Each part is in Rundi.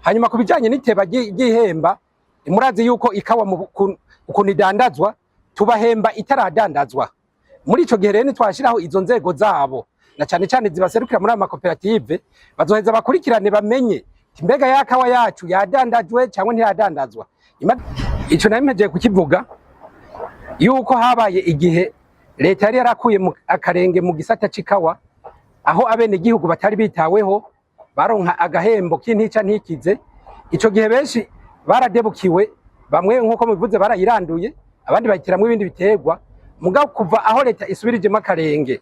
Hanyuma kubijanye n'iteba ry'ihemba, murazi yuko ikawa ukuntu idandazwa tubahemba itaradandazwa. Muri ico gihe rero nitwashiraho izo nzego zabo na cane cane zibaserukira muri amakoperative, bazoheza bakurikirane bamenye mbega ya kawa yacu yadandajwe cyangwa ntiyadandazwa. Ico narimpejeje kukivuga yuko habaye igihe leta yari yarakuye akarenge mu gisata c'ikawa, aho abene gihugu batari bitaweho baronka agahembo k'intica ntikize. Ico gihe benshi baradebukiwe, bamwe nkuko mubivuze barayiranduye, abandi bayitiramwe ibindi biterwa. Mugabo kuva aho leta isubirijemo akarenge,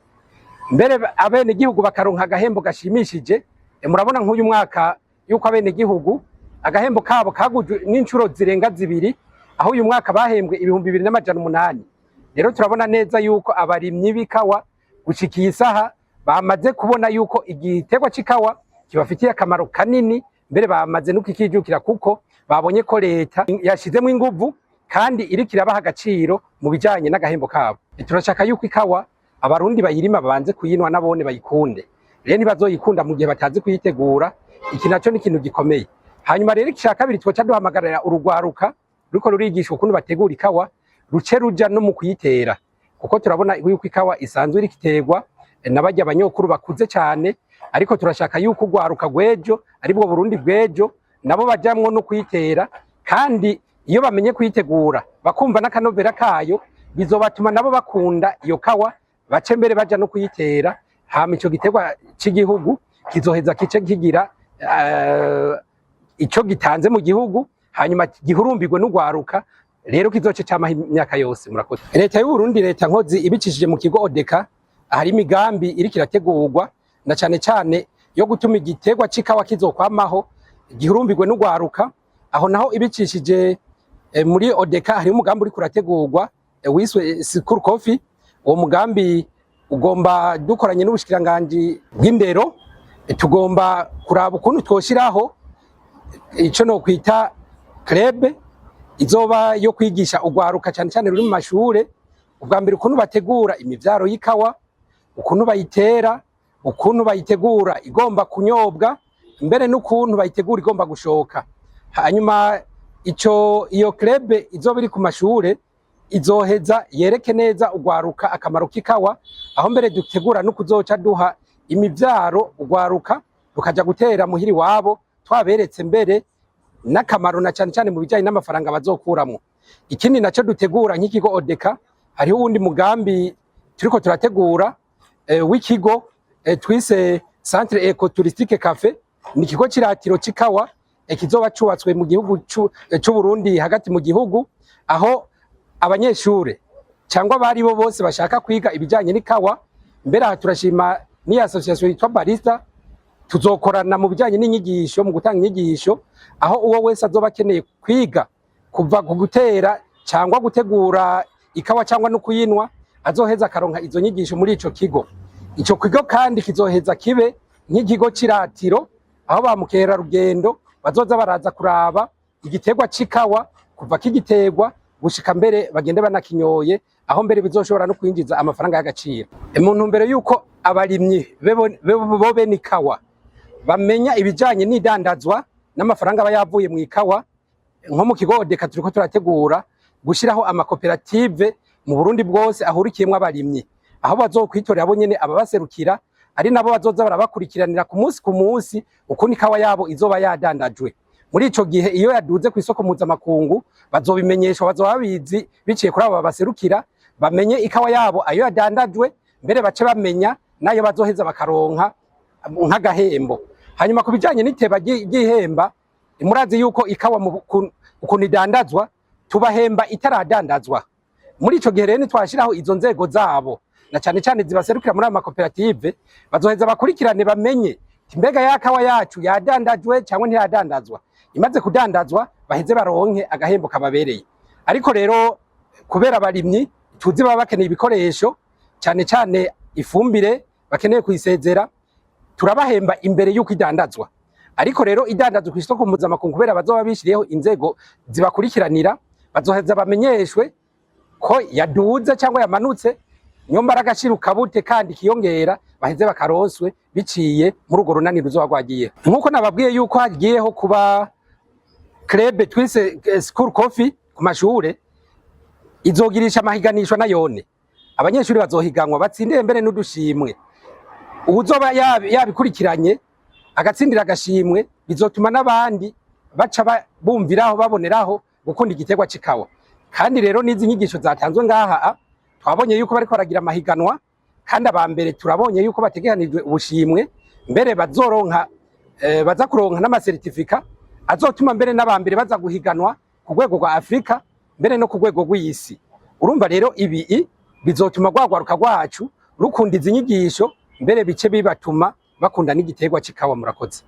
mbere abene gihugu bakaronka agahembo gashimishije. Murabona nk'uyu mwaka yuko abene gihugu agahembo kabo kagujwe n'incuro zirenga zibiri, aho uyu mwaka bahembwe 2,800. Rero turabona neza yuko abarimyi b'ikawa gushikiye isaha bamaze kubona yuko igiterwa c'ikawa kibafitiye akamaro kanini, mbere bamaze no kukijukira kuko babonye ko leta yashizemo inguvu kandi iriko irabaha agaciro mu bijanye n'agahembo kabo. Turashaka yuko ikawa abarundi bayirima babanze kuyinwa nabone bayikunde. Rero ntibazoyikunda mu gihe batazi kuyitegura, iki naco ni ikintu gikomeye. Hanyuma rero icya kabiri twoca duhamagarira urugwaruka ruko rurigishwa ukuntu bategura ikawa, ruce ruja no mu kuyitera, kuko turabona yuko ikawa isanzwe irikiterwa n'abarya abanyokuru bakuze cyane. Ariko turashaka yuko urwaruka rw'ejo aribwo Burundi bw'ejo nabo bajamwo no kuyitera, kandi iyo bamenye kuyitegura bakumva n'akanovera kayo, bizobatuma nabo bakunda iyo kawa, bace mbere baja no kuyitera. Hama ico giterwa c'igihugu kizoheza kice kigira ico gitanze mu gihugu, hanyuma gihurumbirwe n'urwaruka, rero kizoce camaho imyaka yose. Murakoze. Leta y'u Burundi, leta nkozi ibicishije mu kigo ODECA, hari imigambi iriko irategurwa na cane cane yo gutuma igiterwa c'ikawa kizokwamaho gihurumbirwe n'urwaruka. Aho naho ibicishije muri ODECA hari umugambi uri kurategurwa wiswe School Coffee. Uwo mugambi ugomba dukoranye n'ubushikiranganje bw'indero, tugomba kuraba ukuntu twoshiraho ico no kwita club izoba yo kwigisha urwaruka cyane cyane ruri mu mashure, ubwa mbere ukuntu bategura imivyaro y'ikawa, ukuntu bayitera, ukuntu bayitegura igomba kunyobwa, mbere n'ukuntu bayitegura igomba gushoka. Hanyuma iyo club izoba iri ku mashure izoheza yereke neza urwaruka akamaro k'ikawa, aho mbere dutegura no kuzoca duha imivyaro urwaruka rukaja gutera muhiri wabo, twaberetse mbere n'akamaro na cyane cyane mu bijanye n'amafaranga bazokuramwo. Ikindi naco dutegura nk'ikigo ODECA, hariho uwundi mugambi turiko turategura w'ikigo twise Centre Ecotouristique Café. Ni ikigo c'iratiro c'ikawa kizoba cubatswe mu gihugu c'u Burundi hagati mu gihugu, aho abanyeshure cyangwa bari bo bose bashaka kwiga ibijanye n'ikawa. Mbere aha turashima ni association yitwa Barista, tuzokorana mu bijanye n'inyigisho, mu gutanga inyigisho, aho uwo wese azoba akeneye kwiga kuva ku gutera cyangwa gutegura ikawa cyangwa no kuyinwa, azoheza akaronka izo nyigisho muri ico kigo. Ico kigo kandi kizoheza kibe nk'ikigo c'iratiro, aho ba mukerarugendo bazoza baraza kuraba igiterwa c'ikawa kuva kigiterwa gushika mbere bagende banakinyoye, aho mbere bizoshobora no kwinjiza amafaranga y'agaciro. Umuntu mbere yuko abarimyi bo bene ikawa bamenya ibijanye n'idandazwa n'amafaranga aba yavuye mu ikawa, nko mu kigo ODECA turiko turategura gushiraho amakoperative mu Burundi bwose ahurikiyemwo abarimyi, aho bazokwitorera abo nyene ababaserukira, ari nabo bazoza barabakurikiranira ku munsi ukuntu ikawa yabo izoba yadandajwe. Muri ico gihe iyo yaduze kw'isoko mpuzamakungu bazobimenyeshwa, bazoba babizi biciye kuri abo babaserukira, bamenye ikawa yabo ayo yadandajwe, mbere bace bamenya nayo bazoheza bakaronka nk'agahembo. Hanyuma ku bijanye n'iteba ry'ihemba, murazi yuko ikawa ukuntu idandazwa tubahemba itaradandazwa. Muri ico gihe rero nitwashiraho izo nzego zabo na cane cane zibaserukira muri amakoperative, bazoheza bakurikirane bamenye mbega ya kawa yacu yadandajwe cyangwa ntiyadandazwa. Imaze kudandazwa baheze baronke agahembo kababereye. Ariko rero kubera abarimyi tuzi baba bakeneye ibikoresho, cyane cyane ifumbire bakeneye kuyisezera, turabahemba imbere yuko idandazwa. Ariko rero idandazwa kw'isoko mpuzamakungu kubera bazoba bishiriyeho inzego zibakurikiranira, bazoheza bamenyeshwe ko yaduze cyangwa yamanutse, nyombara agashiruka bute kandi kiyongera baheze bakaronswe biciye muri urwo runani ruzoba rwagiyeho. Nkuko nababwiye yuko hagiyeho kuba club twise school coffee ku mashure izogirisha amahiganishwa na yone, abanyeshuri bazohiganwa batsindire mbere n'udushimwe. Ubuzoba yabikurikiranye agatsindira agashimwe bizotuma n'abandi baca bumviraho baboneraho gukunda igiterwa c'ikawa. Kandi rero nizi nyigisho zatanzwe ngaha twabonye yuko bariko baragira amahiganwa, kandi abambere turabonye yuko bategekanijwe ubushimwe, mbere bazoronka baza kuronka n'amasertifika azotuma mbere n'abambere baza guhiganwa ku rwego rwa Afrika mbere no ku rwego rw'isi. Urumva rero ibi bizotuma rwagwaruka rwacu rukunda izi nyigisho, mbere bice bibatuma bakunda n'igiterwa c'ikawa. Murakoze.